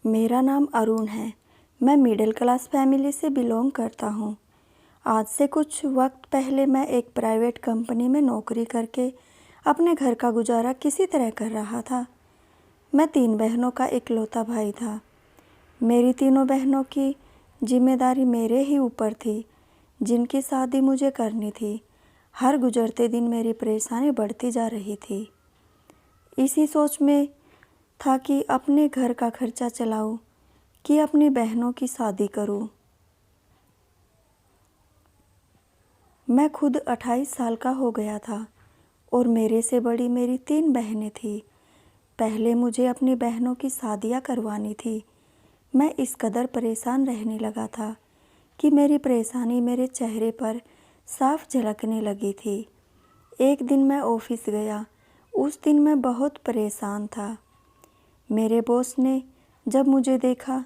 मेरा नाम अरुण है। मैं मिडिल क्लास फैमिली से बिलोंग करता हूँ। आज से कुछ वक्त पहले मैं एक प्राइवेट कंपनी में नौकरी करके अपने घर का गुजारा किसी तरह कर रहा था। मैं 3 बहनों का इकलौता भाई था। मेरी तीनों बहनों की जिम्मेदारी मेरे ही ऊपर थी, जिनकी शादी मुझे करनी थी। हर गुजरते दिन मेरी परेशानी बढ़ती जा रही थी। इसी सोच में था कि अपने घर का खर्चा चलाऊं कि अपनी बहनों की शादी करूं। मैं खुद 28 साल का हो गया था और मेरे से बड़ी मेरी 3 बहनें थीं। पहले मुझे अपनी बहनों की शादियां करवानी थी। मैं इस कदर परेशान रहने लगा था कि मेरी परेशानी मेरे चेहरे पर साफ झलकने लगी थी। एक दिन मैं ऑफिस गया। उस दिन मैं बहुत परेशान था। मेरे बॉस ने जब मुझे देखा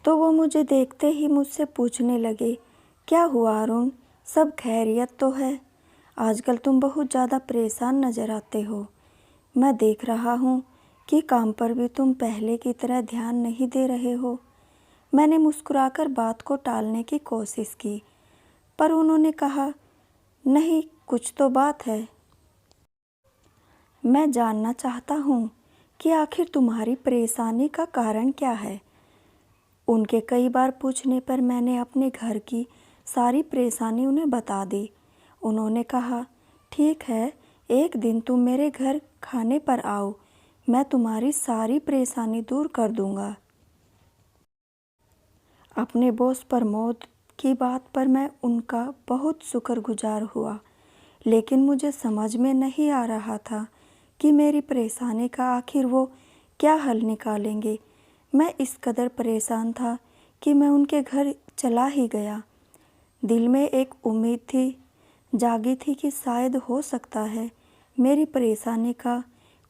तो वो मुझे देखते ही मुझसे पूछने लगे, क्या हुआ अरुण, सब खैरियत तो है? आजकल तुम बहुत ज़्यादा परेशान नज़र आते हो। मैं देख रहा हूँ कि काम पर भी तुम पहले की तरह ध्यान नहीं दे रहे हो। मैंने मुस्कुराकर बात को टालने की कोशिश की, पर उन्होंने कहा, नहीं, कुछ तो बात है। मैं जानना चाहता हूँ कि आखिर तुम्हारी परेशानी का कारण क्या है। उनके कई बार पूछने पर मैंने अपने घर की सारी परेशानी उन्हें बता दी। उन्होंने कहा, ठीक है, एक दिन तुम मेरे घर खाने पर आओ, मैं तुम्हारी सारी परेशानी दूर कर दूंगा। अपने बॉस प्रमोद की बात पर मैं उनका बहुत शुक्रगुजार हुआ, लेकिन मुझे समझ में नहीं आ रहा था कि मेरी परेशानी का आखिर वो क्या हल निकालेंगे। मैं इस कदर परेशान था कि मैं उनके घर चला ही गया। दिल में एक उम्मीद थी, जागी थी कि शायद हो सकता है मेरी परेशानी का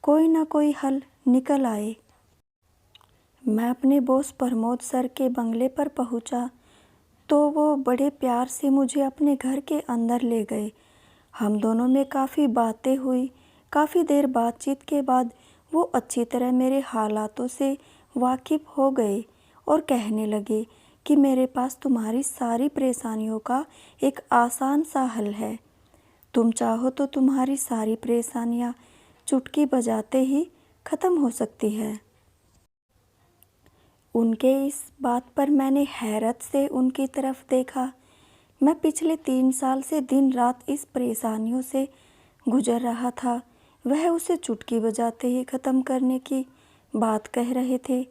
कोई ना कोई हल निकल आए। मैं अपने बॉस प्रमोद सर के बंगले पर पहुंचा तो वो बड़े प्यार से मुझे अपने घर के अंदर ले गए। हम दोनों में काफ़ी बातें हुई। काफ़ी देर बातचीत के बाद वो अच्छी तरह मेरे हालातों से वाकिफ़ हो गए और कहने लगे कि मेरे पास तुम्हारी सारी परेशानियों का एक आसान सा हल है। तुम चाहो तो तुम्हारी सारी परेशानियां चुटकी बजाते ही ख़त्म हो सकती है। उनके इस बात पर मैंने हैरत से उनकी तरफ देखा। मैं पिछले 3 साल से दिन रात इस परेशानियों से गुजर रहा था। वह उसे चुटकी बजाते ही ख़त्म करने की बात कह रहे थे।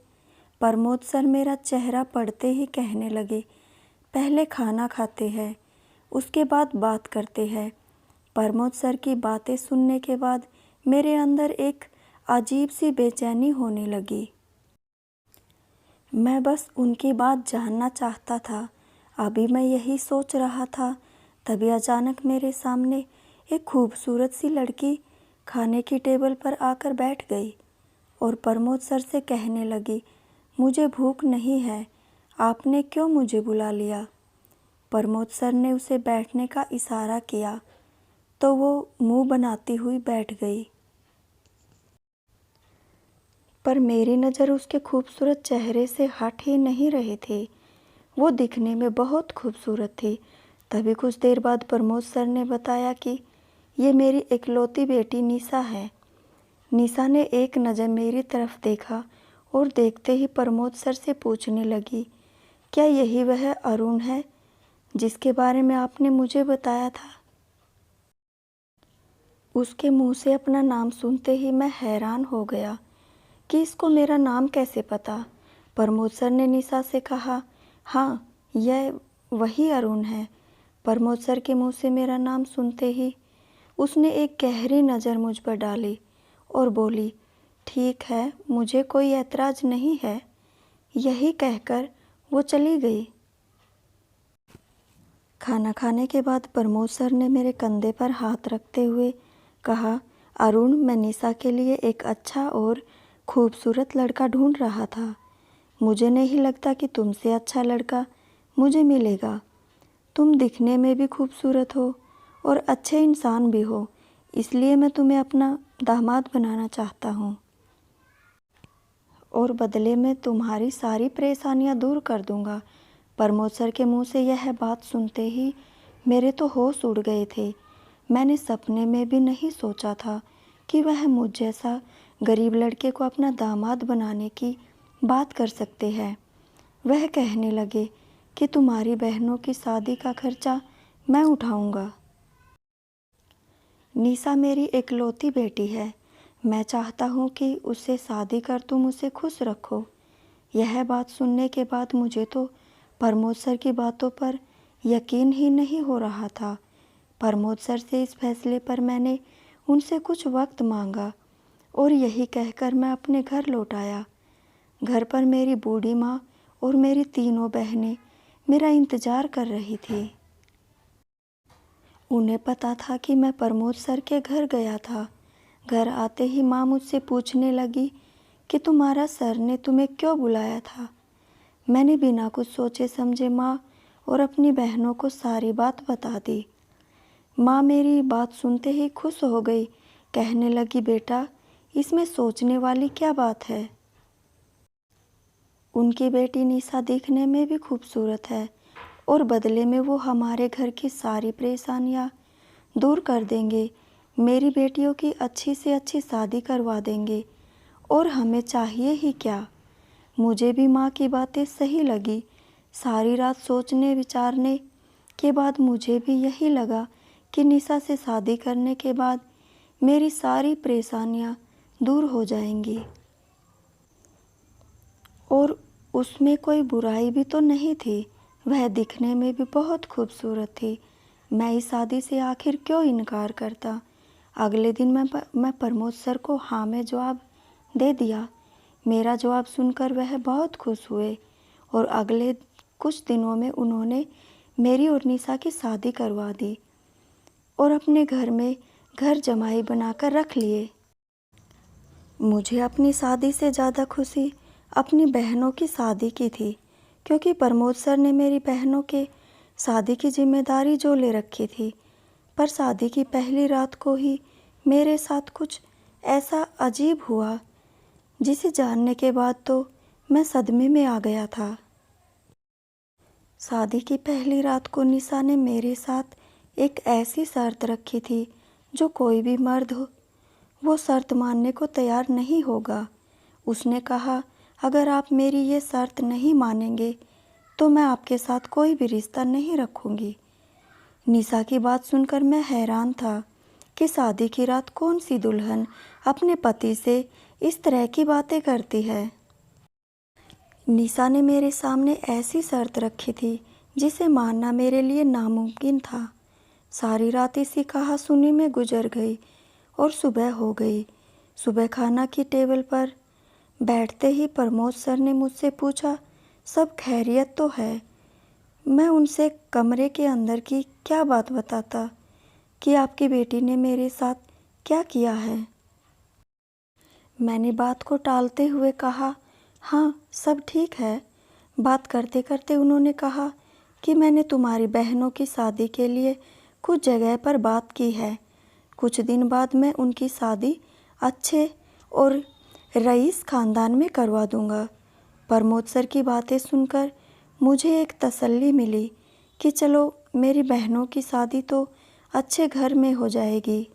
प्रमोद सर मेरा चेहरा पढ़ते ही कहने लगे, पहले खाना खाते हैं, उसके बाद बात करते हैं। प्रमोद सर की बातें सुनने के बाद मेरे अंदर एक अजीब सी बेचैनी होने लगी। मैं बस उनकी बात जानना चाहता था। अभी मैं यही सोच रहा था, तभी अचानक मेरे सामने एक खूबसूरत सी लड़की खाने की टेबल पर आकर बैठ गई और प्रमोद सर से कहने लगी, मुझे भूख नहीं है, आपने क्यों मुझे बुला लिया? प्रमोद सर ने उसे बैठने का इशारा किया तो वो मुंह बनाती हुई बैठ गई। पर मेरी नज़र उसके खूबसूरत चेहरे से हट ही नहीं रही थी। वो दिखने में बहुत खूबसूरत थी। तभी कुछ देर बाद प्रमोद सर ने बताया कि ये मेरी इकलौती बेटी निशा है। निशा ने एक नज़र मेरी तरफ देखा और देखते ही प्रमोद सर से पूछने लगी, क्या यही वह अरुण है जिसके बारे में आपने मुझे बताया था? उसके मुंह से अपना नाम सुनते ही मैं हैरान हो गया कि इसको मेरा नाम कैसे पता। प्रमोद सर ने निशा से कहा, हाँ, यह वही अरुण है। प्रमोद सर के मुंह से मेरा नाम सुनते ही उसने एक गहरी नज़र मुझ पर डाली और बोली, ठीक है, मुझे कोई ऐतराज़ नहीं है। यही कहकर वो चली गई। खाना खाने के बाद प्रमोद सर ने मेरे कंधे पर हाथ रखते हुए कहा, अरुण, मैं निशा के लिए एक अच्छा और खूबसूरत लड़का ढूंढ रहा था। मुझे नहीं लगता कि तुमसे अच्छा लड़का मुझे मिलेगा। तुम दिखने में भी खूबसूरत हो और अच्छे इंसान भी हो, इसलिए मैं तुम्हें अपना दामाद बनाना चाहता हूँ। और बदले में तुम्हारी सारी परेशानियां दूर कर दूंगा। प्रमोद सर के मुंह से यह बात सुनते ही मेरे तो होश उड़ गए थे। मैंने सपने में भी नहीं सोचा था कि वह मुझ जैसा गरीब लड़के को अपना दामाद बनाने की बात कर सकते हैं। वह कहने लगे कि तुम्हारी बहनों की शादी का खर्चा मैं उठाऊंगा। निशा मेरी इकलौती बेटी है। मैं चाहता हूँ कि उससे शादी कर तुम उसे खुश रखो। यह बात सुनने के बाद मुझे तो प्रमोद सर की बातों पर यकीन ही नहीं हो रहा था। प्रमोद सर से इस फैसले पर मैंने उनसे कुछ वक्त मांगा और यही कहकर मैं अपने घर लौट आया। घर पर मेरी बूढ़ी माँ और मेरी तीनों बहनें मेरा इंतज़ार कर रही थी। उन्हें पता था कि मैं प्रमोद सर के घर गया था। घर आते ही माँ मुझसे पूछने लगी कि तुम्हारा सर ने तुम्हें क्यों बुलाया था। मैंने बिना कुछ सोचे समझे माँ और अपनी बहनों को सारी बात बता दी। माँ मेरी बात सुनते ही खुश हो गई। कहने लगी, बेटा इसमें सोचने वाली क्या बात है। उनकी बेटी निशा दिखने में भी खूबसूरत है और बदले में वो हमारे घर की सारी परेशानियाँ दूर कर देंगे। मेरी बेटियों की अच्छी से अच्छी शादी करवा देंगे और हमें चाहिए ही क्या। मुझे भी माँ की बातें सही लगी। सारी रात सोचने विचारने के बाद मुझे भी यही लगा कि निशा से शादी करने के बाद मेरी सारी परेशानियाँ दूर हो जाएंगी और उसमें कोई बुराई भी तो नहीं थी। वह दिखने में भी बहुत खूबसूरत थी। मैं इस शादी से आखिर क्यों इनकार करता। अगले दिन मैं प्रमोद सर को हाँ में जवाब दे दिया। मेरा जवाब सुनकर वह बहुत खुश हुए और अगले कुछ दिनों में उन्होंने मेरी और निशा की शादी करवा दी और अपने घर में घर जमाई बनाकर रख लिए। मुझे अपनी शादी से ज़्यादा खुशी अपनी बहनों की शादी की थी, क्योंकि प्रमोद सर ने मेरी बहनों के शादी की जिम्मेदारी जो ले रखी थी। पर शादी की पहली रात को ही मेरे साथ कुछ ऐसा अजीब हुआ जिसे जानने के बाद तो मैं सदमे में आ गया था। शादी की पहली रात को निशा ने मेरे साथ एक ऐसी शर्त रखी थी जो कोई भी मर्द हो वो शर्त मानने को तैयार नहीं होगा। उसने कहा, अगर आप मेरी ये शर्त नहीं मानेंगे तो मैं आपके साथ कोई भी रिश्ता नहीं रखूंगी। निशा की बात सुनकर मैं हैरान था कि शादी की रात कौन सी दुल्हन अपने पति से इस तरह की बातें करती है। निशा ने मेरे सामने ऐसी शर्त रखी थी जिसे मानना मेरे लिए नामुमकिन था। सारी रात इसी कहा सुनी में गुजर गई और सुबह हो गई। सुबह खाना की टेबल पर बैठते ही प्रमोद सर ने मुझसे पूछा, सब खैरियत तो है। मैं उनसे कमरे के अंदर की क्या बात बताता कि आपकी बेटी ने मेरे साथ क्या किया है। मैंने बात को टालते हुए कहा, हाँ सब ठीक है। बात करते करते उन्होंने कहा कि मैंने तुम्हारी बहनों की शादी के लिए कुछ जगह पर बात की है। कुछ दिन बाद मैं उनकी शादी अच्छे और रईस ख़ानदान में करवा दूंगा। प्रमोद सर की बातें सुनकर मुझे एक तसल्ली मिली कि चलो मेरी बहनों की शादी तो अच्छे घर में हो जाएगी।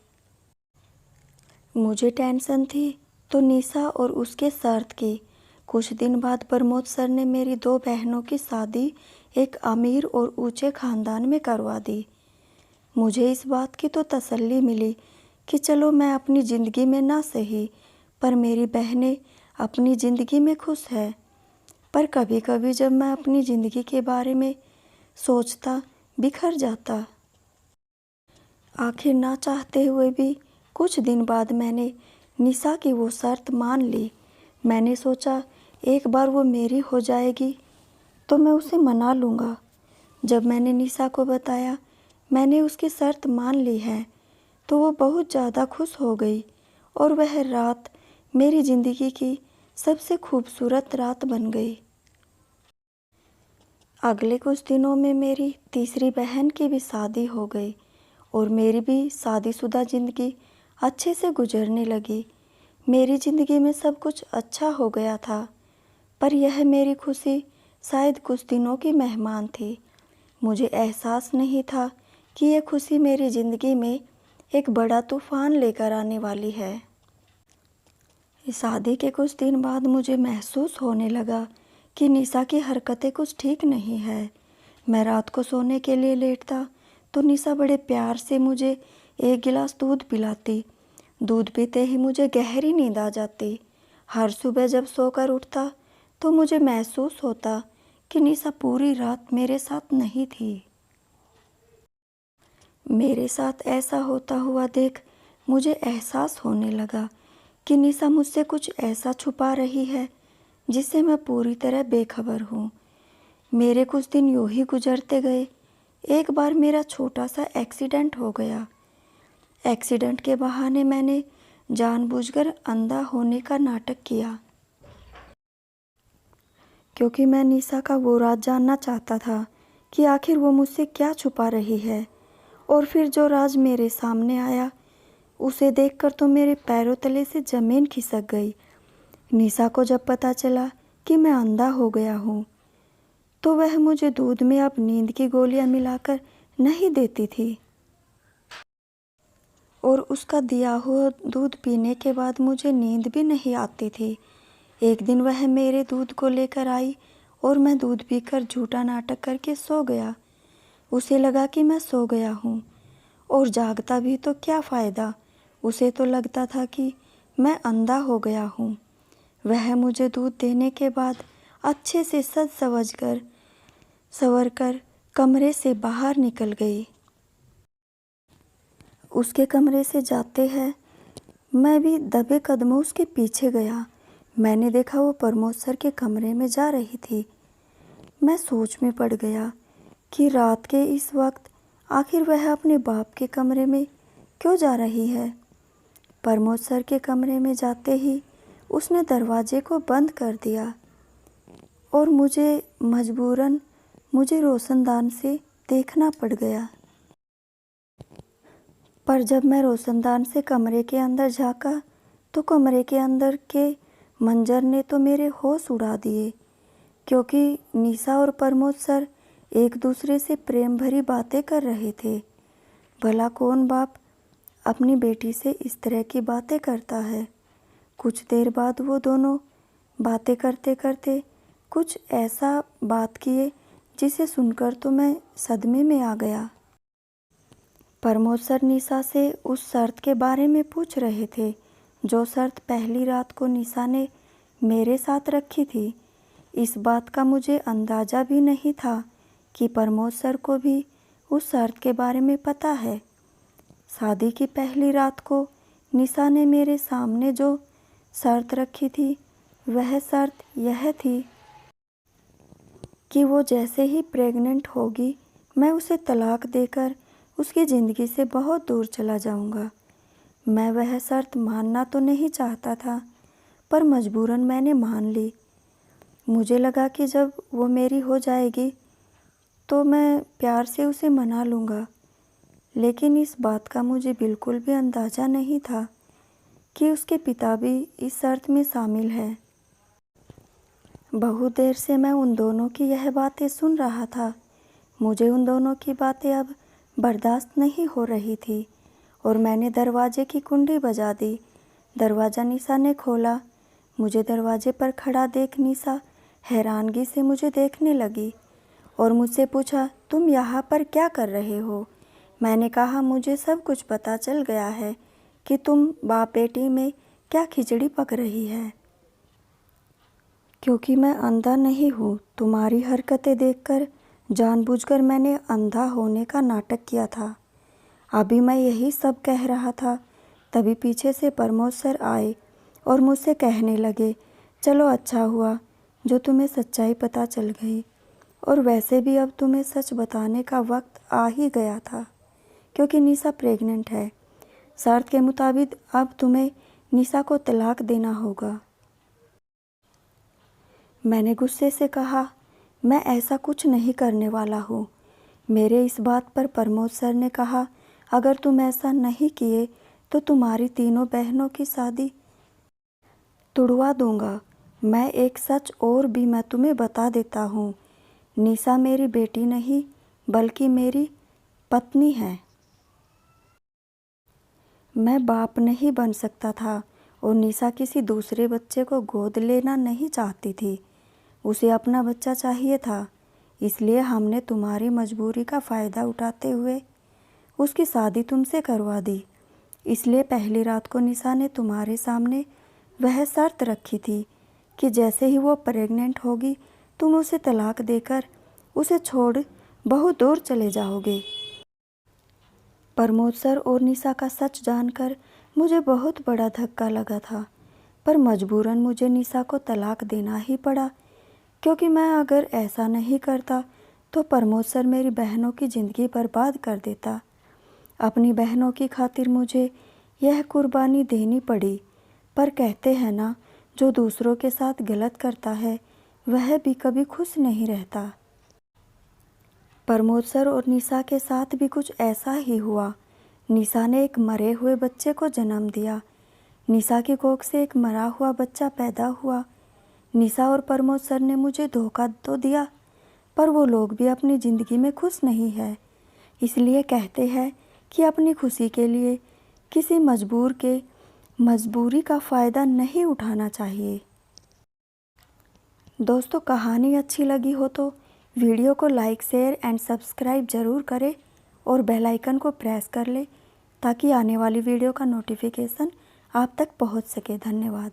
मुझे टेंशन थी तो निशा और उसके शर्त की। कुछ दिन बाद प्रमोद सर ने मेरी दो बहनों की शादी एक अमीर और ऊंचे ख़ानदान में करवा दी। मुझे इस बात की तो तसल्ली मिली कि चलो मैं अपनी ज़िंदगी में ना सही पर मेरी बहनें अपनी ज़िंदगी में खुश है। पर कभी कभी जब मैं अपनी ज़िंदगी के बारे में सोचता बिखर जाता। आखिर ना चाहते हुए भी कुछ दिन बाद मैंने निशा की वो शर्त मान ली। मैंने सोचा एक बार वो मेरी हो जाएगी तो मैं उसे मना लूँगा। जब मैंने निशा को बताया मैंने उसकी शर्त मान ली है तो वो बहुत ज़्यादा खुश हो गई और वह रात मेरी ज़िंदगी की सबसे खूबसूरत रात बन गई। अगले कुछ दिनों में मेरी तीसरी बहन की भी शादी हो गई और मेरी भी शादीशुदा ज़िंदगी अच्छे से गुजरने लगी। मेरी ज़िंदगी में सब कुछ अच्छा हो गया था। पर यह मेरी खुशी शायद कुछ दिनों की मेहमान थी। मुझे एहसास नहीं था कि यह खुशी मेरी ज़िंदगी में एक बड़ा तूफ़ान लेकर आने वाली है। शादी के कुछ दिन बाद मुझे महसूस होने लगा कि निशा की हरकतें कुछ ठीक नहीं है। मैं रात को सोने के लिए लेटता तो निशा बड़े प्यार से मुझे एक गिलास दूध पिलाती। दूध पीते ही मुझे गहरी नींद आ जाती। हर सुबह जब सोकर उठता तो मुझे महसूस होता कि निशा पूरी रात मेरे साथ नहीं थी। मेरे साथ ऐसा होता हुआ देख मुझे एहसास होने लगा कि निशा मुझसे कुछ ऐसा छुपा रही है जिससे मैं पूरी तरह बेखबर हूँ। मेरे कुछ दिन यूं ही गुजरते गए। एक बार मेरा छोटा सा एक्सीडेंट हो गया। एक्सीडेंट के बहाने मैंने जानबूझकर अंधा होने का नाटक किया, क्योंकि मैं निशा का वो राज जानना चाहता था कि आखिर वो मुझसे क्या छुपा रही है। और फिर जो राज मेरे सामने आया उसे देखकर तो मेरे पैरों तले से ज़मीन खिसक गई। निशा को जब पता चला कि मैं अंधा हो गया हूँ तो वह मुझे दूध में अब नींद की गोलियां मिलाकर नहीं देती थी, और उसका दिया हुआ दूध पीने के बाद मुझे नींद भी नहीं आती थी। एक दिन वह मेरे दूध को लेकर आई और मैं दूध पीकर झूठा नाटक करके सो गया। उसे लगा कि मैं सो गया हूँ, और जागता भी तो क्या फ़ायदा, उसे तो लगता था कि मैं अंधा हो गया हूँ। वह मुझे दूध देने के बाद अच्छे से सज संवर कर कमरे से बाहर निकल गई। उसके कमरे से जाते हैं मैं भी दबे कदमों उसके पीछे गया। मैंने देखा वो प्रमोद सर के कमरे में जा रही थी। मैं सोच में पड़ गया कि रात के इस वक्त आखिर वह अपने बाप के कमरे में क्यों जा रही है। प्रमोद सर के कमरे में जाते ही उसने दरवाजे को बंद कर दिया और मुझे रोशनदान से देखना पड़ गया। पर जब मैं रोशनदान से कमरे के अंदर झांका तो कमरे के अंदर के मंजर ने तो मेरे होश उड़ा दिए, क्योंकि निशा और प्रमोद सर एक दूसरे से प्रेम भरी बातें कर रहे थे। भला कौन बाप अपनी बेटी से इस तरह की बातें करता है। कुछ देर बाद वो दोनों बातें करते करते कुछ ऐसा बात किए जिसे सुनकर तो मैं सदमे में आ गया। प्रमोद सर निशा से उस शर्त के बारे में पूछ रहे थे जो शर्त पहली रात को निशा ने मेरे साथ रखी थी। इस बात का मुझे अंदाज़ा भी नहीं था कि प्रमोद सर को भी उस शर्त के बारे में पता है। शादी की पहली रात को निशा ने मेरे सामने जो शर्त रखी थी वह शर्त यह थी कि वो जैसे ही प्रेग्नेंट होगी मैं उसे तलाक देकर उसकी ज़िंदगी से बहुत दूर चला जाऊंगा। मैं वह शर्त मानना तो नहीं चाहता था, पर मजबूरन मैंने मान ली। मुझे लगा कि जब वो मेरी हो जाएगी तो मैं प्यार से उसे मना लूँगा, लेकिन इस बात का मुझे बिल्कुल भी अंदाज़ा नहीं था कि उसके पिता भी इस शर्त में शामिल है। बहुत देर से मैं उन दोनों की यह बातें सुन रहा था। मुझे उन दोनों की बातें अब बर्दाश्त नहीं हो रही थी और मैंने दरवाजे की कुंडी बजा दी। दरवाज़ा निशा ने खोला। मुझे दरवाजे पर खड़ा देख निशा हैरानगी से मुझे देखने लगी और मुझसे पूछा, तुम यहाँ पर क्या कर रहे हो? मैंने कहा, मुझे सब कुछ पता चल गया है कि तुम बाप बेटी में क्या खिचड़ी पक रही है, क्योंकि मैं अंधा नहीं हूँ। तुम्हारी हरकतें देखकर जानबूझकर मैंने अंधा होने का नाटक किया था। अभी मैं यही सब कह रहा था, तभी पीछे से प्रमोद सर आए और मुझसे कहने लगे, चलो अच्छा हुआ जो तुम्हें सच्चाई पता चल गई, और वैसे भी अब तुम्हें सच बताने का वक्त आ ही गया था, क्योंकि निशा प्रेग्नेंट है। शर्त के मुताबिक अब तुम्हें निशा को तलाक देना होगा। मैंने गुस्से से कहा, मैं ऐसा कुछ नहीं करने वाला हूँ। मेरे इस बात पर प्रमोद सर ने कहा, अगर तुम ऐसा नहीं किए तो तुम्हारी तीनों बहनों की शादी तुड़वा दूंगा। मैं एक सच और भी मैं तुम्हें बता देता हूँ। निशा मेरी बेटी नहीं बल्कि मेरी पत्नी है। मैं बाप नहीं बन सकता था और निशा किसी दूसरे बच्चे को गोद लेना नहीं चाहती थी। उसे अपना बच्चा चाहिए था, इसलिए हमने तुम्हारी मजबूरी का फ़ायदा उठाते हुए उसकी शादी तुमसे करवा दी। इसलिए पहली रात को निशा ने तुम्हारे सामने वह शर्त रखी थी कि जैसे ही वो प्रेग्नेंट होगी तुम उसे तलाक देकर उसे छोड़ बहुत दूर चले जाओगे। प्रमोद सर और निशा का सच जानकर मुझे बहुत बड़ा धक्का लगा था, पर मजबूरन मुझे निशा को तलाक देना ही पड़ा, क्योंकि मैं अगर ऐसा नहीं करता तो प्रमोद सर मेरी बहनों की ज़िंदगी बर्बाद कर देता। अपनी बहनों की खातिर मुझे यह कुर्बानी देनी पड़ी, पर कहते हैं ना, जो दूसरों के साथ गलत करता है वह भी कभी खुश नहीं रहता। प्रमोद सर और निशा के साथ भी कुछ ऐसा ही हुआ। निशा ने एक मरे हुए बच्चे को जन्म दिया। निशा की कोख से एक मरा हुआ बच्चा पैदा हुआ। निशा और प्रमोद सर ने मुझे धोखा तो दिया, पर वो लोग भी अपनी ज़िंदगी में खुश नहीं है। इसलिए कहते हैं कि अपनी खुशी के लिए किसी मजबूर के मजबूरी का फ़ायदा नहीं उठाना चाहिए। दोस्तों, कहानी अच्छी लगी हो तो वीडियो को लाइक, शेयर एंड सब्सक्राइब ज़रूर करें और बेल आइकन को प्रेस कर लें ताकि आने वाली वीडियो का नोटिफिकेशन आप तक पहुंच सके। धन्यवाद।